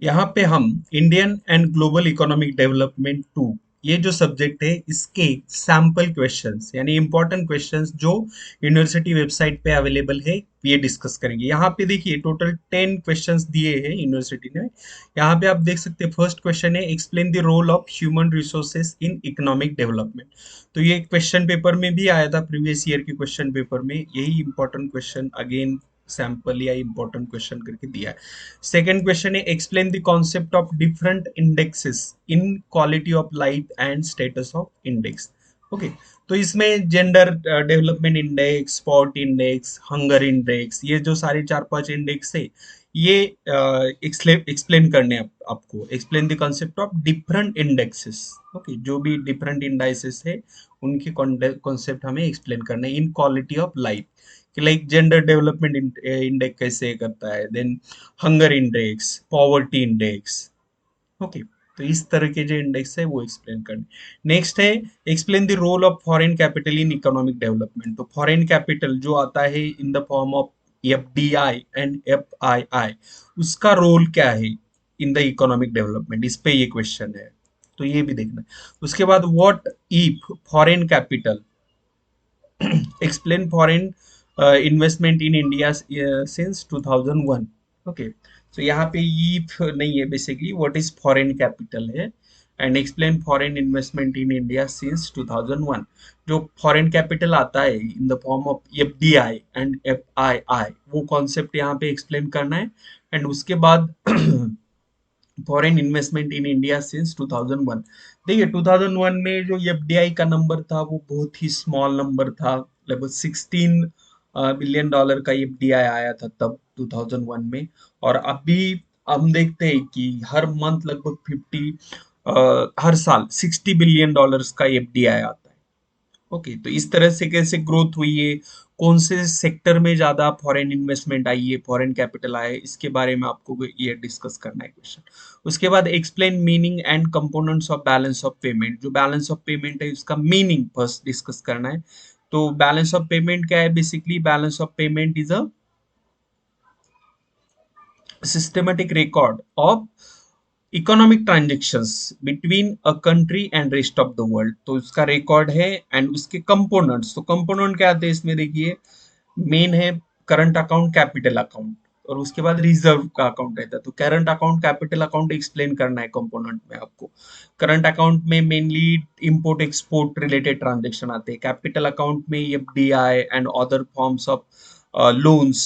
यहाँ पे हम Indian and global economic development two, ये जो सब्जेक्ट है इसके सैम्पल क्वेश्चंस यानी इंपॉर्टेंट क्वेश्चंस जो यूनिवर्सिटी वेबसाइट पे अवेलेबल है, ये डिस्कस करेंगे। यहाँ पे देखिए टोटल 10 क्वेश्चंस दिए हैं यूनिवर्सिटी ने। यहाँ पे आप देख सकते हैं फर्स्ट क्वेश्चन है explain the role of human resources in economic development. तो ये क्वेश्चन पेपर में भी आया था, प्रीवियस ईयर के क्वेश्चन पेपर में यही इंपॉर्टेंट क्वेश्चन अगेन सैंपल या इंपॉर्टेंट क्वेश्चन करके दिया है। सेकेंड क्वेश्चन है explain the concept of different indexes in quality of life and status of index. Okay, तो इसमें gender development index, poverty index, hunger index, ये जो सारे चार पांच इंडेक्स है ये एक्सप्लेन करने आपको। Explain the concept of different indexes. Okay, जो भी डिफरेंट इंडाइसेस है उनके कॉन्सेप्ट हमें एक्सप्लेन करना है इन क्वालिटी ऑफ लाइफ, कि लाइक जेंडर डेवलपमेंट इंडेक्स कैसे करता है, then hunger index, poverty index. Okay, तो इस तरह के जो इंडेक्स है वो एक्सप्लेन करने। नेक्स्ट है explain the role of foreign capital in economic development. तो फॉरेन कैपिटल जो आता है in the form of FDI and FII, उसका रोल क्या है इन द इकोनॉमिक डेवलपमेंट, इस पे ये क्वेश्चन है, तो ये भी देखना है। उसके बाद what if foreign capital explain foreign investment in India since 2001। Okay, तो यहाँ पे if नहीं है, basically what is foreign capital है and explain foreign investment in India since 2001। जो फॉरेन कैपिटल आता है in the form of FDI and FII, वो कॉन्सेप्ट यहाँ पे एक्सप्लेन करना है। एंड उसके बाद foreign investment in India since 2001। देखिए 2001 में जो एफडीआई का नंबर था वो बहुत ही स्मॉल नंबर था, लगभग 16 बिलियन डॉलर का एफडीआई आया था तब 2001 में। और अभी हम देखते हैं कि हर मंथ लगभग हर साल 60 बिलियन डॉलर्स का एफडीआई आता है। ओके, तो इस तरह से कैसे ग्रोथ हुई है, कौन से सेक्टर में ज्यादा फॉरेन इन्वेस्टमेंट आई है, फॉरेन कैपिटल आया है, इसके बारे में आपको ये डिस्कस करना है क्वेश्चन। उसके बाद explain meaning and components of balance of payment. जो बैलेंस ऑफ पेमेंट है उसका मीनिंग फर्स्ट डिस्कस करना है। तो बैलेंस ऑफ पेमेंट क्या है, basically balance of payment is a systematic record of economic transactions between a country and rest of the world. तो उसका रिकॉर्ड है एंड उसके कंपोनेंट्स, तो कंपोनेंट क्या आते हैं इसमें देखिए, मेन है करंट अकाउंट, कैपिटल अकाउंट, और उसके बाद रिजर्व का अकाउंट रहता है। तो current account, capital account explain करना है कंपोनेंट में आपको। करंट अकाउंट में mainly import export related transaction आते हैं, कैपिटल अकाउंट में FDI and other forms of loans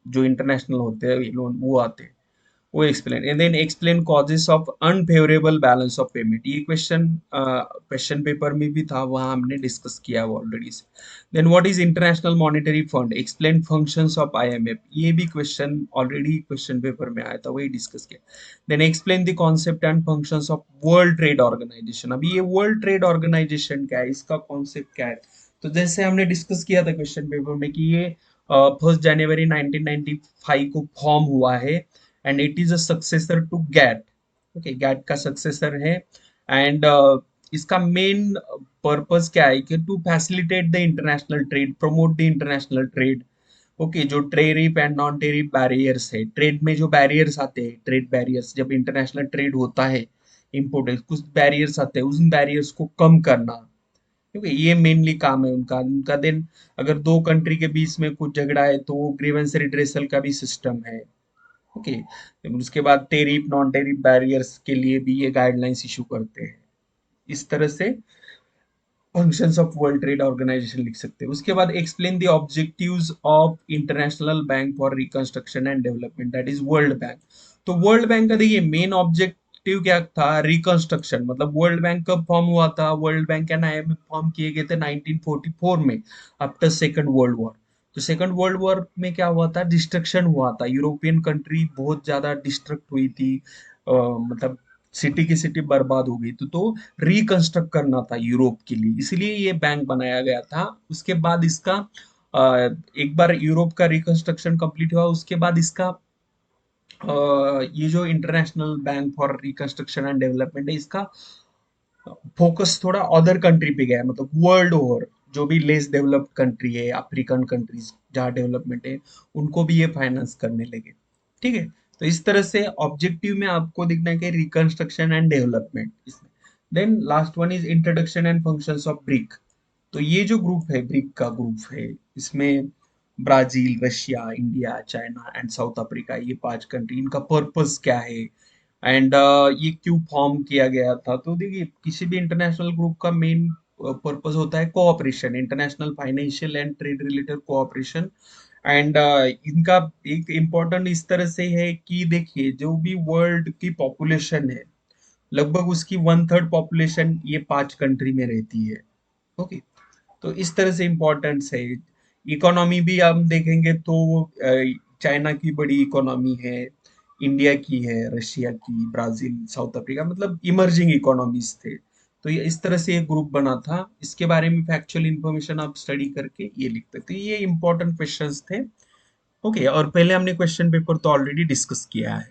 जो इंटरनेशनल होते हैं लोन वो आते हैं, वो explain. And then explain causes of unfavourable balance of payment. ये क्वेश्चन क्वेश्चन पेपर में भी था, वहां हमने डिस्कस किया वो ऑलरेडी से। Then what is international monetary fund, explain functions of IMF. ये भी क्वेश्चन ऑलरेडी क्वेश्चन पेपर में आया था, वही डिस्कस किया। Then explain the concept and functions of world trade organisation. अभी ये वर्ल्ड ट्रेड ऑर्गेनाइजेशन क्या है, इसका कॉन्सेप्ट क्या है। तो जैसे हमने डिस्कस किया था क्वेश्चन पेपर में कि ये 1 जनवरी 1995 को फॉर्म हुआ है and it is a successor to GATT. Okay, GATT का सक्सेसर है। एंड इसका मेन पर्पस क्या है कि to facilitate the international trade, promote the international trade. Okay, जो tariff and non tariff barriers है, ट्रेड में जो बैरियर्स आते हैं, ट्रेड बैरियर्स, जब इंटरनेशनल ट्रेड होता है इम्पोर्ट कुछ बैरियर्स आते हैं, उन बैरियर्स को कम करना, क्योंकि ये मेनली काम है उनका उनका देन अगर दो कंट्री के बीच में कुछ झगड़ा है तो ग्रीवेंस रिड्रेसल का भी सिस्टम है। ओके, उसके बाद टेरिफ नॉन टेरिफ बैरियर्स के लिए भी ये गाइडलाइंस इशू करते हैं। इस तरह से functions of world trade organisation लिख सकते हैं। उसके बाद explain the objectives of international bank for reconstruction and development, that is world bank. तो वर्ल्ड बैंक का देखिए मेन ऑब्जेक्टिव क्या था, रिकंस्ट्रक्शन। मतलब वर्ल्ड बैंक कब फॉर्म हुआ था, world bank and IMF form किए गए थे 1944 में, आफ्टर सेकंड वर्ल्ड वॉर। तो सेकंड वर्ल्ड वॉर में क्या हुआ था, डिस्ट्रक्शन हुआ था, यूरोपियन कंट्री बहुत ज्यादा डिस्ट्रक्ट हुई थी, मतलब सिटी की सिटी बर्बाद हो गई थी। तो रिकंस्ट्रक्ट करना था यूरोप के लिए, इसलिए ये बैंक बनाया गया था। उसके बाद इसका एक बार यूरोप का रिकंस्ट्रक्शन कंप्लीट हुआ, उसके बाद इसका ये जो international bank for reconstruction and development है, इसका फोकस थोड़ा अदर कंट्री पे गया है, मतलब वर्ल्ड ओवर जो भी लेस डेवलप्ड कंट्री है, अफ्रीकन कंट्रीज जहाँ डेवलपमेंट है, उनको भी ये फाइनेंस करने लगे। ठीक है, तो इस तरह से ऑब्जेक्टिव में आपको दिखना है कि रिकंस्ट्रक्शन एंड डेवलपमेंट इसमें। Then last one is introduction and functions of BRIC. तो ये जो ग्रुप है, ब्रिक का ग्रुप है, इसमें Brazil, Russia, India, China and south Africa, ये 5 कंट्री, इनका पर्पस क्या है एंड ये क्यों फॉर्म किया गया था। तो देखिए, किसी भी इंटरनेशनल ग्रुप का मेन पर्पस होता है cooperation, international financial and trade related cooperation. And इनका एक इम्पोर्टेंट इस तरह से है कि देखिए, जो भी वर्ल्ड की पॉपुलेशन है, लगभग उसकी 1/3 पॉपुलेशन ये 5 कंट्री में रहती है। ओके, तो इस तरह से इम्पोर्टेंस है। इकोनॉमी भी हम देखेंगे तो चाइना की बड़ी इकोनॉमी है, इंडिया की है, रशिया की, ब्राजील, साउथ अफ्रीका, मतलब इमर्जिंग इकोनॉमीज थे। तो ये इस तरह से एक ग्रुप बना था। इसके बारे में फैक्चुअल इंफॉर्मेशन आप स्टडी करके ये लिखते थे। ये इंपॉर्टेंट क्वेश्चंस थे। ओके, और पहले हमने क्वेश्चन पेपर तो ऑलरेडी डिस्कस किया है।